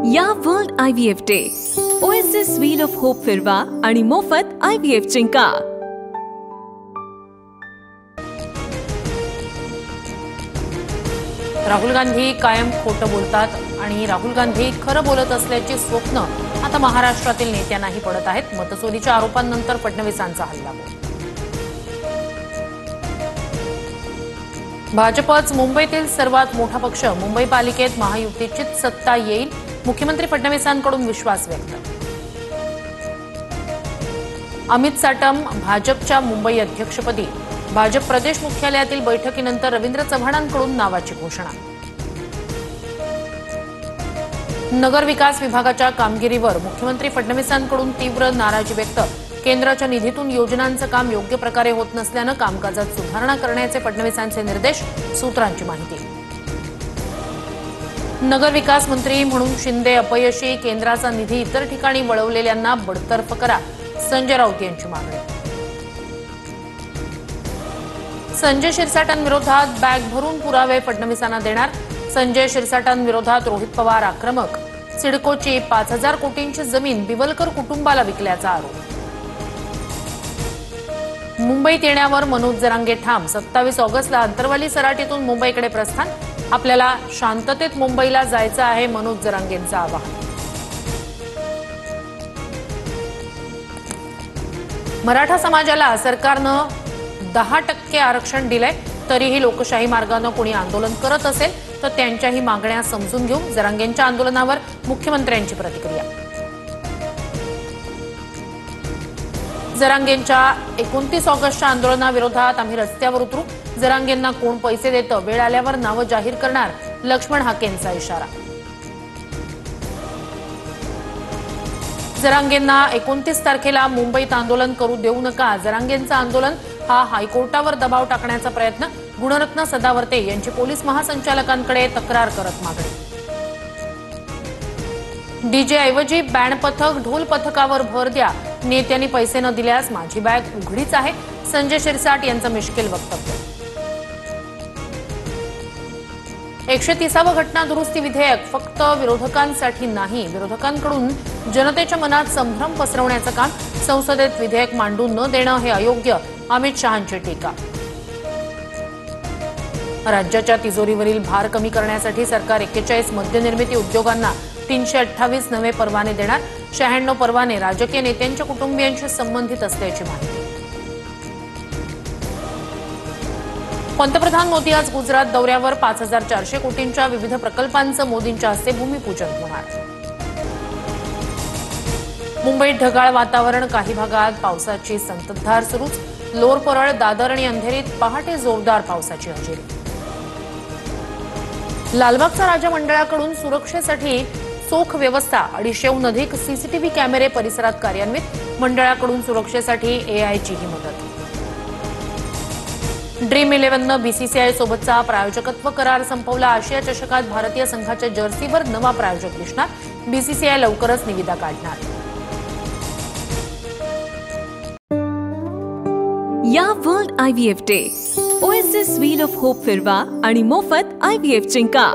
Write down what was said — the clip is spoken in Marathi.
या world IVF day oasis wheel of hope फिरवा आणि मोफत IVF जिंका। राहुल गांधी कायम खोटं बोलतात आणि राहुल गांधी खरं बोलत असल्याची स्वप्न आता महाराष्ट्रातील नेत्यांनाही पडत आहेत। मतचोरीच्या आरोपांनंतर फडणवीसांचा हल्लाबोल। भाजपच मुंबईतील सर्वात मोठा पक्ष, मुंबई पालिकेत महायुतीचीच सत्ता येईल, मुख्यमंत्री फडणवीसांकडून विश्वास व्यक्त। अमित साटम भाजपच्या मुंबई अध्यक्षपदी, भाजप प्रदेश मुख्यालयातील बैठकीनंतर रवींद्र चव्हाणांकडून नावाची घोषणा। नगर विकास विभागाच्या कामगिरीवर मुख्यमंत्री फडणवीसांकडून तीव्र नाराजी व्यक्त। केंद्राच्या निधीतून योजनांचं काम योग्य प्रकारे होत नसल्यानं कामकाजात सुधारणा करण्याचे फडणवीसांचे निर्देश, सूत्रांची माहिती। नगर विकास मंत्री म्हणून शिंदे अपयशी, केंद्राचा निधी इतर ठिकाणी वळवलेल्यांना बडतर्फ करा, संजय राऊत यांची मागणी। संजय शिरसाटांविरोधात बॅग भरून पुरावे फडणवीसांना देणार, संजय शिरसाटांविरोधात रोहित पवार आक्रमक। सिडकोची 5,000 कोटींची जमीन बिवलकर कुटुंबाला विकल्याचा आरोप। मुंबईत येण्यावर मनोज जरांगे ठाम, 27 ऑगस्टला अंतरवाली सराटीतून मुंबईकडे प्रस्थान, आपल्याला शांततेत मुंबईला जायचं आहे, मनोज जरांगेंचं आवाहन। मराठा समाजाला सरकारनं 10% आरक्षण दिलंय, तरीही लोकशाही मार्गानं कोणी आंदोलन करत असेल तर त्यांच्याही मागण्या समजून घेऊ, जरांगेंच्या आंदोलनावर मुख्यमंत्र्यांची प्रतिक्रिया। जरांगेंच्या 29 ऑगस्टच्या आंदोलनाविरोधात आम्ही रस्त्यावर उतरू, जरांगेंना कोण पैसे देतं, वेळ आल्यावर नावं जाहीर करणार, लक्ष्मण हाकेंचा इशारा। जरांगेंना 29 तारखेला मुंबईत आंदोलन करू देऊ नका, जरांगेंचं आंदोलन हा हायकोर्टावर दबाव टाकण्याचा प्रयत्न, गुणरत्न सदावर्ते यांची पोलीस महासंचालकांकडे तक्रार करत मागणी। डीजे ऐवजी बँड पथक, ढोल पथकावर भर द्या, नेत्यांनी पैसे न दिल्यास माझी बॅग उघडीच आहे, संजय शिरसाट यांचं मिश्किल वक्तव्य। 130वे घटना दुरुस्ती विधेयक फक्त विरोधकांसाठी नाही, विरोधकांकडून जनतेच्या मनात संभ्रम पसरवण्याचं काम, संसदेत विधेयक मांडू न देणं हे अयोग्य, अमित शहांची टीका। राज्याच्या तिजोरीवरील भार कमी करण्यासाठी सरकार 41 मद्यनिर्मिती उद्योगांना 328 नवे परवाने देणार, 96 परवाने राजकीय नेत्यांच्या कुटुंबियांशी संबंधित असल्याची माहिती। पंतप्रधान मोदी आज गुजरात दौऱ्यावर, 5,400 कोटींच्या विविध प्रकल्पांचं मोदींच्या हस्ते भूमिपूजन होणार। मुंबईत ढगाळ वातावरण, काही भागात पावसाची संततधार सुरूच, लोअर परळ, दादर आणि अंधेरीत पहाटे जोरदार पावसाची हजेरी। लालबागचा राजा मंडळाकडून सुरक्षेसाठी चोख व्यवस्था, 250हून अधिक सीसीटीव्ही कॅमेरे परिसरात कार्यान्वित, मंडळाकडून सुरक्षेसाठी AIची ही मदत। ड्रीम 11नं BCCI सोबतचा प्रायोजकत्व करार संपवला, आशिया चषकात भारतीय संघाच्या जर्सीवर नवा प्रायोजक दिसणार, BCCI लवकरच निविदा काढणार। या world IVF day oasis wheel of hope फिरवा आणि मोफत IVF जिंका।